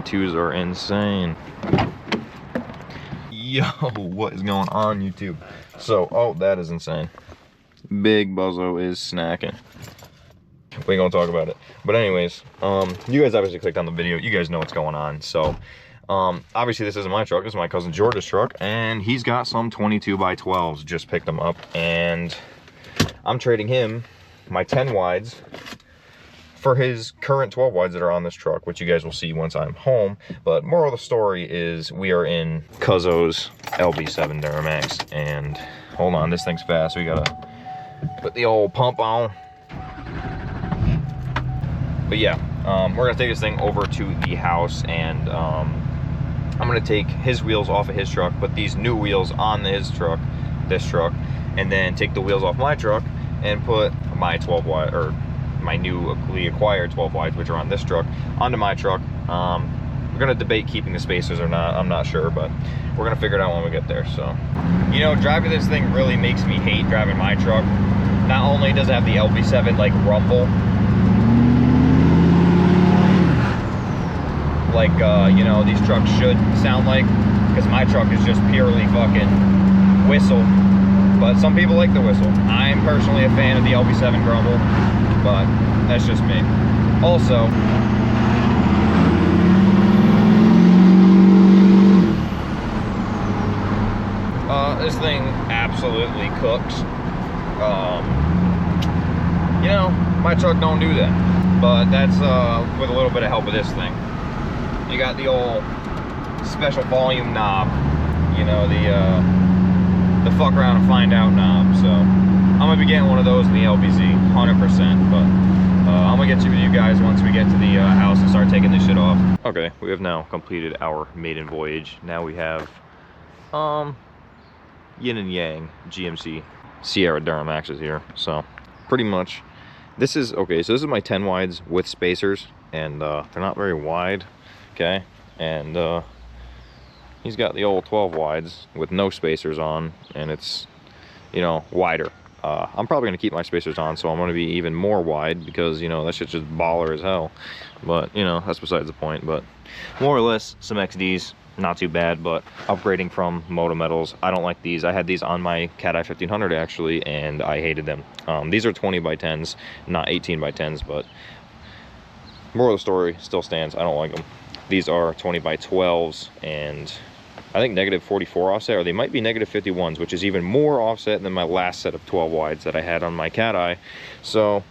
22s are insane. Yo, what is going on, YouTube? So, oh, that is insane. Big Buzzo is snacking. We ain't gonna talk about it. But anyways, you guys obviously clicked on the video. You guys know what's going on. So, obviously this isn't my truck. This is my cousin George's truck. And he's got some 22 by 12s. Just picked them up. And I'm trading him my 10 wides for his current 12 wides that are on this truck, which you guys will see once I'm home. But moral of the story is we are in Cuzzo's LB7 Duramax. And hold on, this thing's fast. We gotta put the old pump on. But yeah, we're gonna take this thing over to the house, and I'm gonna take his wheels off of his truck, put these new wheels on this truck, and then take the wheels off my truck and put my 12 wide, or my newly acquired 12 wides, which are on this truck, onto my truck. We're gonna debate keeping the spacers or not. I'm not sure, but we're gonna figure it out when we get there. So, you know, driving this thing really makes me hate driving my truck. Not only does it have the LB7 like rumble, like you know, these trucks should sound like, because my truck is just purely fucking whistle. But some people like the whistle. I'm personally a fan of the LB7 grumble, but that's just me. Also, this thing absolutely cooks. You know, my truck don't do that, but that's with a little bit of help with this thing. You got the old special volume knob, you know, the fuck around and find out knob. So I'm gonna be getting one of those in the LBZ, 100%. But I'm gonna get to you guys once we get to the house and start taking this shit off. Okay, we have now completed our maiden voyage. Now we have Yin and Yang GMC Sierra Duramaxes here. So pretty much this is okay. So this is my 10 wides with spacers, and they're not very wide. Okay, and he's got the old 12 wides with no spacers on, and it's, you know, wider. I'm probably gonna keep my spacers on, so I'm gonna be even more wide, because, you know, that shit's just baller as hell. But, you know, that's besides the point. But more or less, some XDs, not too bad. But upgrading from Moto Metals, I don't like these. I had these on my Cat Eye 1500 actually, and I hated them. These are 20 by 10s, not 18 by 10s, but moral of the story still stands. I don't like them. These are 20 by 12s, and I think negative 44 offset, or they might be negative 51s, which is even more offset than my last set of 12 wides that I had on my Cat Eye. So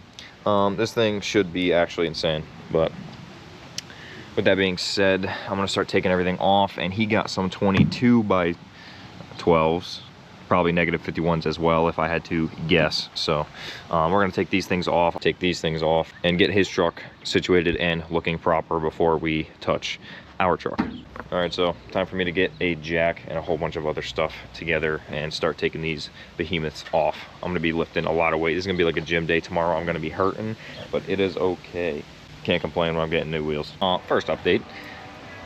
this thing should be actually insane. But with that being said, I'm gonna start taking everything off, and he got some 22 by 12s, probably negative 51s as well if I had to guess. So we're gonna take these things off, and get his truck situated and looking proper before we touch our truck. All right, so time for me to get a jack and a whole bunch of other stuff together and start taking these behemoths off. I'm gonna be lifting a lot of weight. This is gonna be like a gym day tomorrow. I'm gonna be hurting, but it is okay. Can't complain when I'm getting new wheels. First update,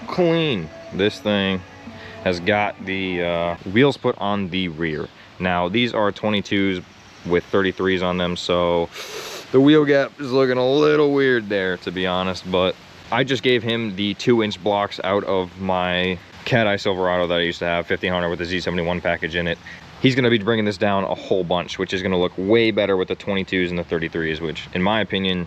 clean. This thing has got the wheels put on the rear. Now these are 22s with 33s on them, so the wheel gap is looking a little weird there, to be honest. But I just gave him the 2-inch blocks out of my Cat Eye Silverado that I used to have, 1500 with the Z71 package in it. He's gonna be bringing this down a whole bunch, which is gonna look way better with the 22s and the 33s, which in my opinion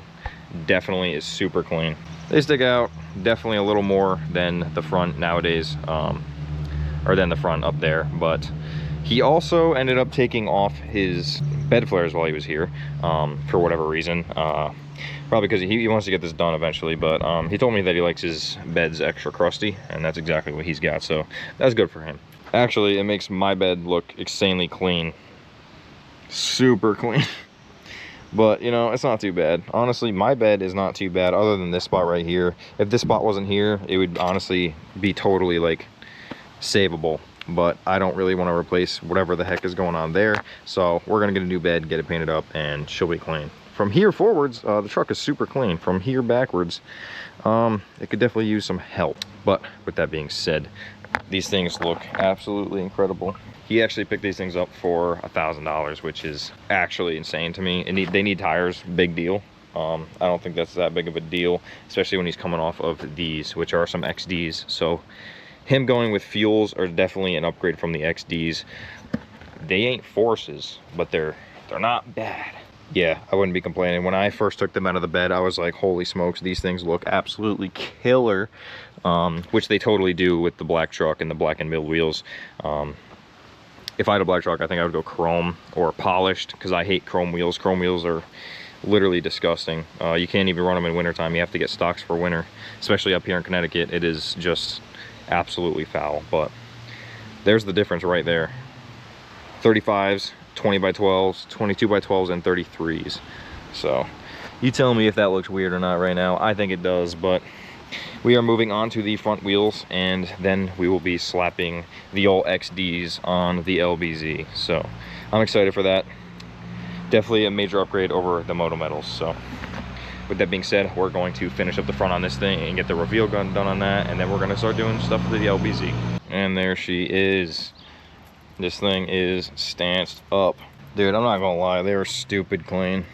definitely is super clean. They stick out definitely a little more than the front nowadays, or than the front up there. But he also ended up taking off his bed flares while he was here, for whatever reason. Probably because he wants to get this done eventually, but he told me that he likes his beds extra crusty, and that's exactly what he's got, so that's good for him. Actually, it makes my bed look insanely clean. Super clean. But, you know, it's not too bad. Honestly, my bed is not too bad, other than this spot right here. If this spot wasn't here, it would honestly be totally, like, savable. But I don't really want to replace whatever the heck is going on there. So we're going to get a new bed, get it painted up, and she'll be clean. From here forwards, the truck is super clean. From here backwards, it could definitely use some help. But with that being said, these things look absolutely incredible. He actually picked these things up for $1,000, which is actually insane to me. And they need tires, big deal. I don't think that's that big of a deal, especially when he's coming off of these, which are some XDs. So him going with fuels are definitely an upgrade from the XDs. They ain't forces, but they're not bad. Yeah, I wouldn't be complaining. When I first took them out of the bed, I was like, holy smokes, these things look absolutely killer. Which they totally do with the black truck and the black and mill wheels. If I had a black truck, I think I would go chrome or polished, because I hate chrome wheels. Chrome wheels are literally disgusting. You can't even run them in wintertime. You have to get stocks for winter, especially up here in Connecticut. It is just absolutely foul. But there's the difference right there. 35s, 20 by 12s, 22 by 12s, and 33s. So you tell me if that looks weird or not right now. I think it does, but we are moving on to the front wheels, and then we will be slapping the old XDs on the LBZ. So I'm excited for that. Definitely a major upgrade over the Moto Metals. So with that being said, we're going to finish up the front on this thing and get the reveal gun done on that, and then we're going to start doing stuff with the LBZ. And there she is. This thing is stanced up. Dude, I'm not gonna lie, they were stupid clean.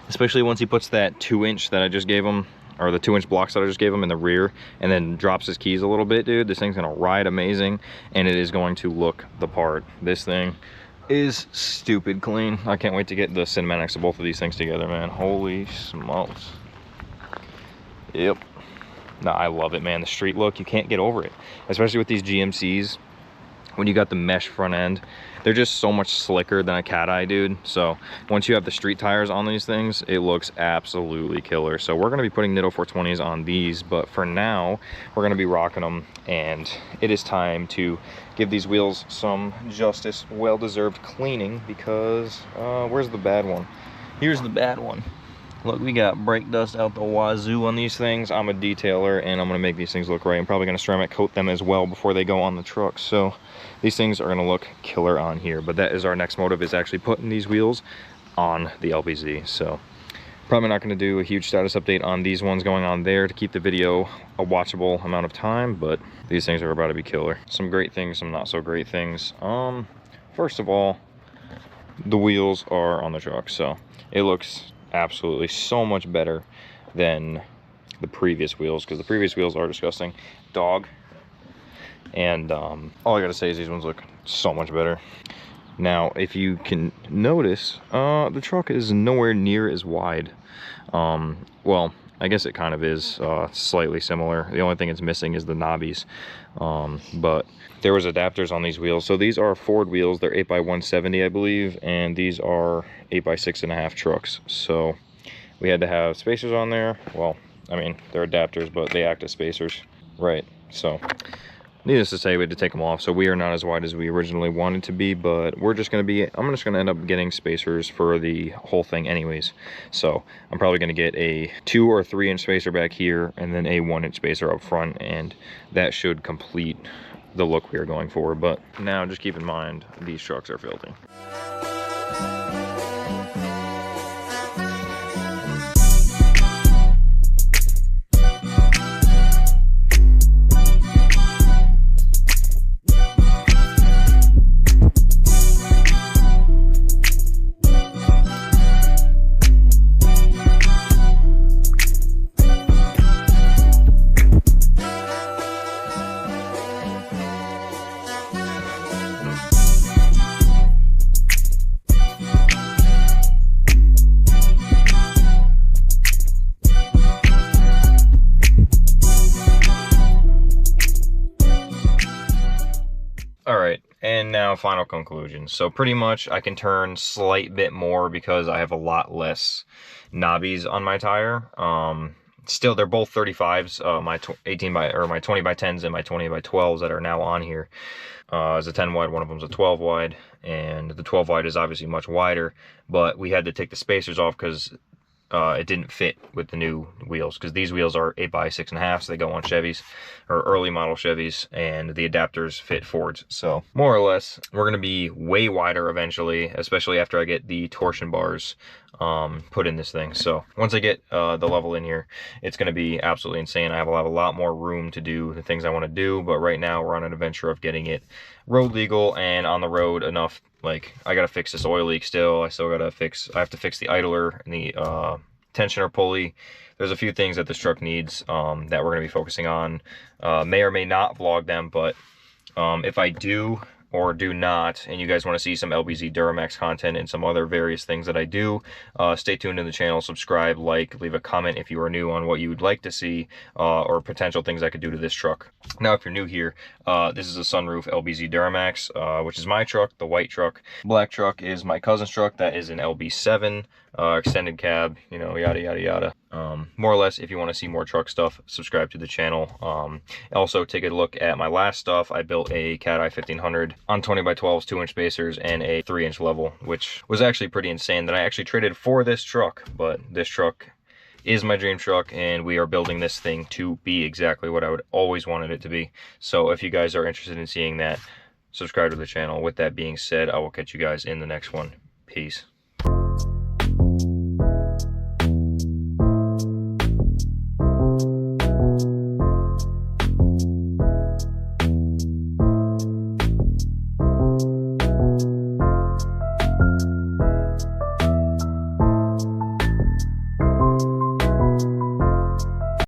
Especially once he puts that 2-inch that I just gave him, or the 2-inch blocks that I just gave him in the rear, and then drops his keys a little bit, dude. This thing's gonna ride amazing, and it is going to look the part. This thing is stupid clean. I can't wait to get the cinematics of both of these things together, man. Holy smokes. Yep. No, I love it, man. The street look, you can't get over it. Especially with these GMCs. When you got the mesh front end, they're just so much slicker than a cat eye, dude. So once you have the street tires on these things, it looks absolutely killer. So we're going to be putting Nitto 420s on these, but for now we're going to be rocking them, and it is time to give these wheels some justice, well-deserved cleaning, because where's the bad one? Here's the bad one. Look, we got brake dust out the wazoo on these things. I'm a detailer, and I'm going to make these things look right. I'm probably going to ceramic coat them as well before they go on the truck. So these things are going to look killer on here. But that is our next motive, is actually putting these wheels on the LBZ. So probably not going to do a huge status update on these ones going on there to keep the video a watchable amount of time. But these things are about to be killer. Some great things, some not so great things. First of all, the wheels are on the truck. So it looks absolutely so much better than the previous wheels, because the previous wheels are disgusting dog. And all I gotta say is these ones look so much better. Now if you can notice, the truck is nowhere near as wide. Well, I guess it kind of is slightly similar. The only thing it's missing is the knobbies. But there was adapters on these wheels. So these are Ford wheels. They're 8x170, I believe, and these are 8x6.5 trucks. So we had to have spacers on there. Well, I mean, they're adapters, but they act as spacers, right? So needless to say, we had to take them off. So we are not as wide as we originally wanted to be, but we're just going to be, I'm just going to end up getting spacers for the whole thing anyways. So I'm probably going to get a 2 or 3 inch spacer back here, and then a 1 inch spacer up front, and that should complete the look we are going for. But now just keep in mind, these trucks are filthy. And now final conclusion. So pretty much I can turn slight bit more because I have a lot less knobbies on my tire. Still, they're both 35s. My 18 by, or my 20 by 10s and my 20 by 12s that are now on here is a 10 wide. One of them's a 12 wide, and the 12 wide is obviously much wider. But we had to take the spacers off because it didn't fit with the new wheels, because these wheels are 8x6.5, so they go on Chevys, or early model Chevys, and the adapters fit Fords. So more or less, we're going to be way wider eventually, especially after I get the torsion bars put in this thing. So once I get the level in here, it's going to be absolutely insane. I have a lot more room to do the things I want to do, but right now we're on an adventure of getting it road legal and on the road enough. Like, I gotta fix this oil leak still. I have to fix the idler and the tensioner pulley. There's a few things that this truck needs that we're going to be focusing on. May or may not vlog them, but if I do or do not, and you guys want to see some LBZ Duramax content and some other various things that I do, stay tuned to the channel, subscribe, like, leave a comment if you are new on what you would like to see, or potential things I could do to this truck. Now, if you're new here, this is a sunroof LBZ Duramax, which is my truck, the white truck. Black truck is my cousin's truck, that is an LB7, extended cab, you know, yada, yada, yada. More or less, if you want to see more truck stuff, subscribe to the channel. Also, take a look at my last stuff. I built a Cat Eye 1500 on 20x12s, 2-inch spacers, and a 3-inch level, which was actually pretty insane that I actually traded for this truck. But this truck is my dream truck, and we are building this thing to be exactly what I would always wanted it to be. So if you guys are interested in seeing that, subscribe to the channel. With that being said, I will catch you guys in the next one. Peace.